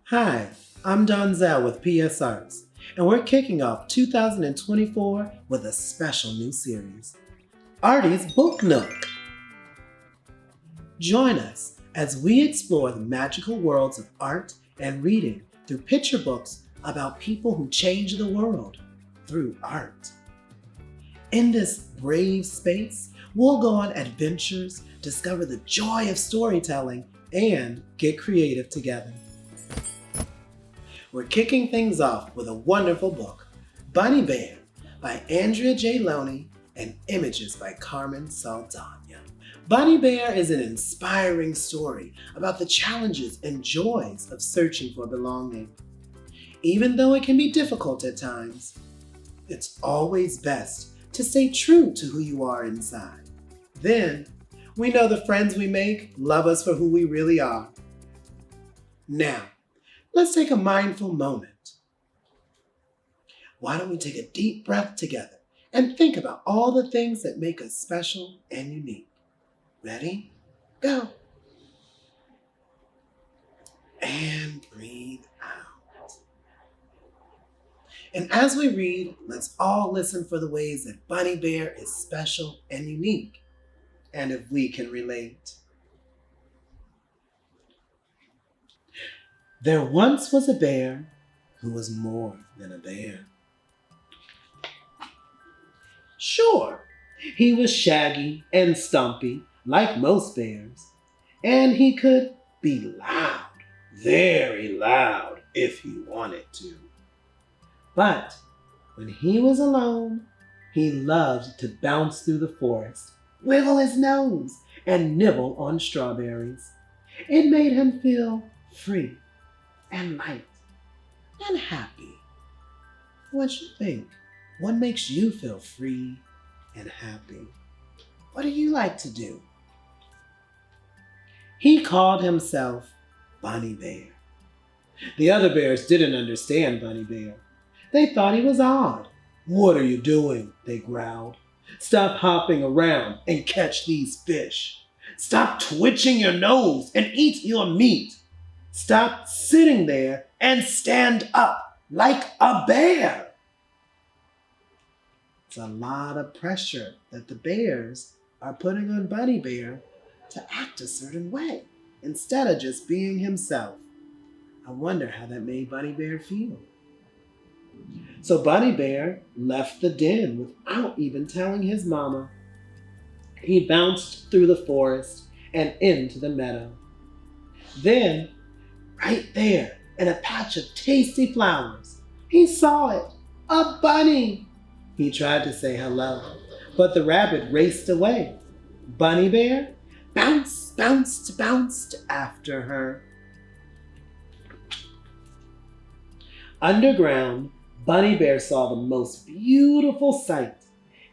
Hi, I'm Donzel with PS Arts, and we're kicking off 2024 with a special new series, Arty's Book Nook. Join us as we explore the magical worlds of art and reading through picture books about people who change the world through art. In this brave space, we'll go on adventures, discover the joy of storytelling, and get creative together. We're kicking things off with a wonderful book, BunnyBear by Andrea J. Loney and images by Carmen Saldana. BunnyBear is an inspiring story about the challenges and joys of searching for belonging. Even though it can be difficult at times, it's always best to stay true to who you are inside. Then, we know the friends we make love us for who we really are. Now, let's take a mindful moment. Why don't we take a deep breath together and think about all the things that make us special and unique? Ready? Go. And breathe out. And as we read, let's all listen for the ways that BunnyBear is special and unique, and if we can relate. There once was a bear who was more than a bear. Sure, he was shaggy and stumpy, like most bears, and he could be loud, very loud, if he wanted to. But when he was alone, he loved to bounce through the forest, wiggle his nose, and nibble on strawberries. It made him feel free and light and happy. What you think? What makes you feel free and happy? What do you like to do? He called himself BunnyBear. The other bears didn't understand BunnyBear. They thought he was odd. What are you doing? They growled. Stop hopping around and catch these fish. Stop twitching your nose and eat your meat. Stop sitting there and stand up like a bear. It's a lot of pressure that the bears are putting on BunnyBear to act a certain way instead of just being himself. I wonder how that made BunnyBear feel. So BunnyBear left the den without even telling his mama. He bounced through the forest and into the meadow. Then, right there in a patch of tasty flowers, he saw it, a bunny. He tried to say hello, but the rabbit raced away. BunnyBear bounced after her. Underground, BunnyBear saw the most beautiful sight,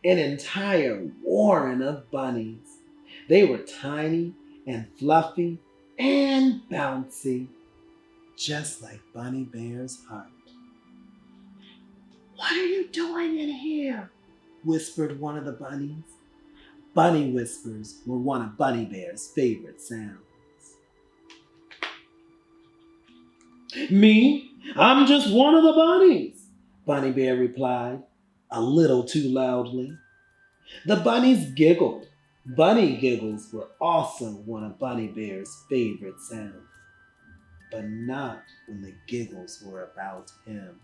an entire warren of bunnies. They were tiny and fluffy and bouncy, just like BunnyBear's heart. What are you doing in here? Whispered one of the bunnies. Bunny whispers were one of BunnyBear's favorite sounds. Me? I'm just one of the bunnies, BunnyBear replied, a little too loudly. The bunnies giggled. Bunny giggles were also one of BunnyBear's favorite sounds, but not when the giggles were about him.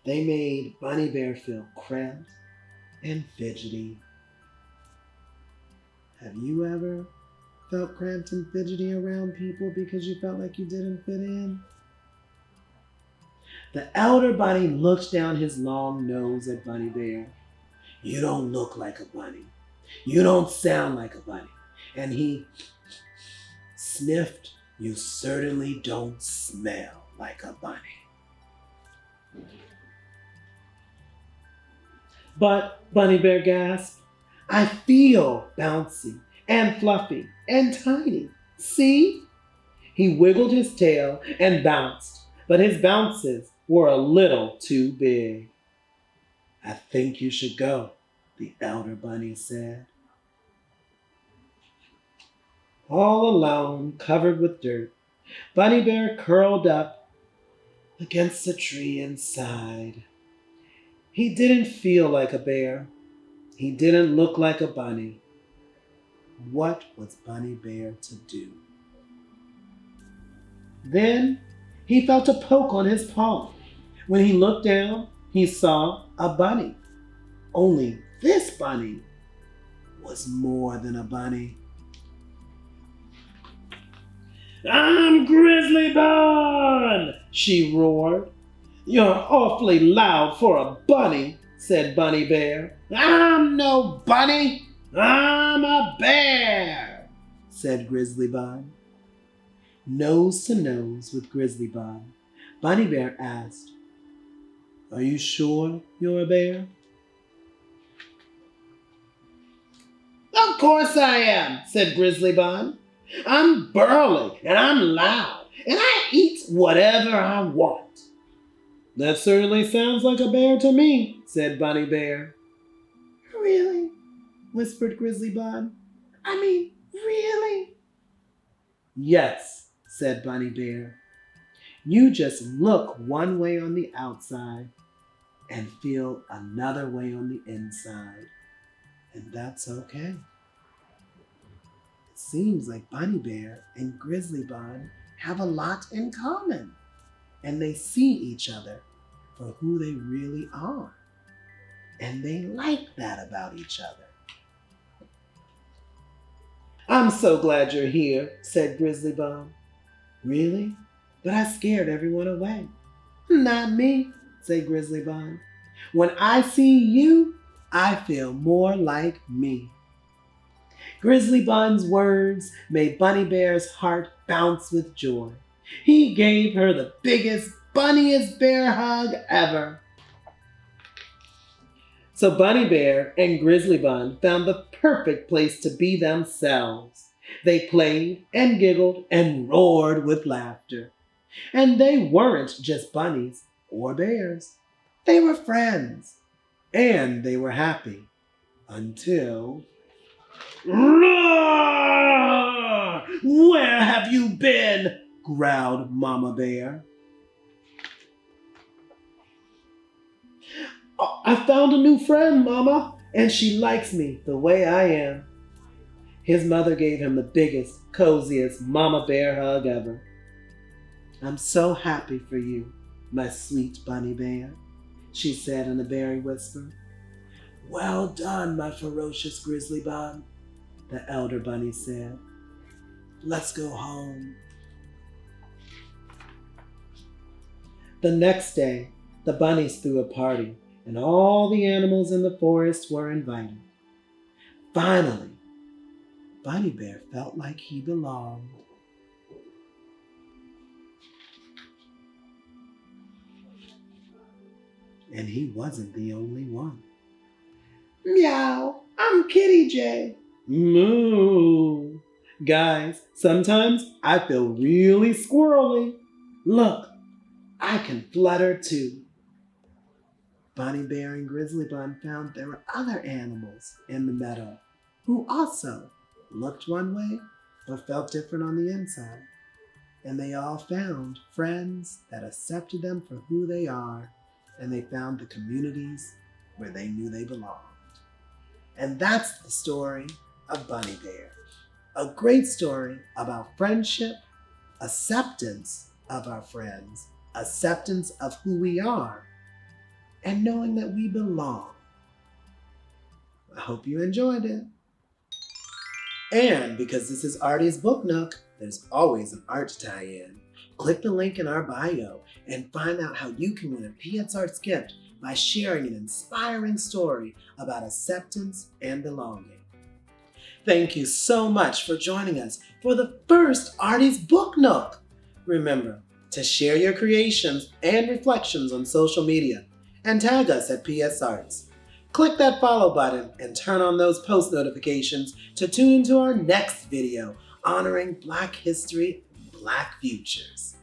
They made BunnyBear feel cramped and fidgety. Have you ever felt cramped and fidgety around people because you felt like you didn't fit in? The elder bunny looked down his long nose at BunnyBear. You don't look like a bunny. You don't sound like a bunny. And he sniffed. You certainly don't smell like a bunny. But, BunnyBear gasped, I feel bouncy and fluffy and tiny. See? He wiggled his tail and bounced, but his bounces were a little too big. I think you should go, the elder bunny said. All alone, covered with dirt, Bunny Bear curled up against the tree and sighed. He didn't feel like a bear. He didn't look like a bunny. What was Bunny Bear to do? Then he felt a poke on his paw. When he looked down, he saw a bunny. Only this bunny was more than a bunny. "I'm Grizzly Bun!" she roared. "You're awfully loud for a bunny," said Bunny Bear. "I'm no bunny, I'm a bear," said Grizzly Bun. Nose to nose with Grizzly Bun, Bunny Bear asked, "Are you sure you're a bear?" "Of course I am," said Grizzly Bun. "I'm burly and I'm loud and I eat whatever I want." "That certainly sounds like a bear to me," said Bunny Bear. "Really?" whispered Grizzly Bun. "I mean, really?" "Yes," said Bunny Bear. "You just look one way on the outside and feel another way on the inside. And that's okay." It seems like Bunny Bear and Grizzly Bun have a lot in common, and they see each other for who they really are. And they like that about each other. "I'm so glad you're here," said Grizzly Bun. "Really? But I scared everyone away." "Not me," said Grizzly Bun. "When I see you, I feel more like me." Grizzly Bun's words made Bunny Bear's heart bounce with joy. He gave her the biggest, bunniest bear hug ever. So Bunny Bear and Grizzly Bun found the perfect place to be themselves. They played and giggled and roared with laughter. And they weren't just bunnies or bears. They were friends. And they were happy. Until... "Roar! Where have you been?" growled Mama Bear. "I found a new friend, Mama, and she likes me the way I am." His mother gave him the biggest, coziest Mama Bear hug ever. "I'm so happy for you, my sweet Bunny Bear," she said in a berry whisper. "Well done, my ferocious Grizzly Bun," the elder bunny said. "Let's go home." The next day, the bunnies threw a party, and all the animals in the forest were invited. Finally, Bunny Bear felt like he belonged. And he wasn't the only one. "Meow, I'm Kitty J." "Moo." "Guys, sometimes I feel really squirrely. Look, I can flutter too." Bunny Bear and Grizzly Bun found there were other animals in the meadow who also looked one way but felt different on the inside. And they all found friends that accepted them for who they are, and they found the communities where they knew they belonged. And that's the story of Bunny Bear. A great story about friendship, acceptance of our friends, acceptance of who we are, and knowing that we belong. I hope you enjoyed it. And because this is Arty's Book Nook, there's always an art tie-in. Click the link in our bio and find out how you can win a P.S. Arts gift by sharing an inspiring story about acceptance and belonging. Thank you so much for joining us for the first Arty's Book Nook. Remember to share your creations and reflections on social media and tag us at PS Arts. Click that follow button and turn on those post notifications to tune into our next video honoring Black history and Black futures.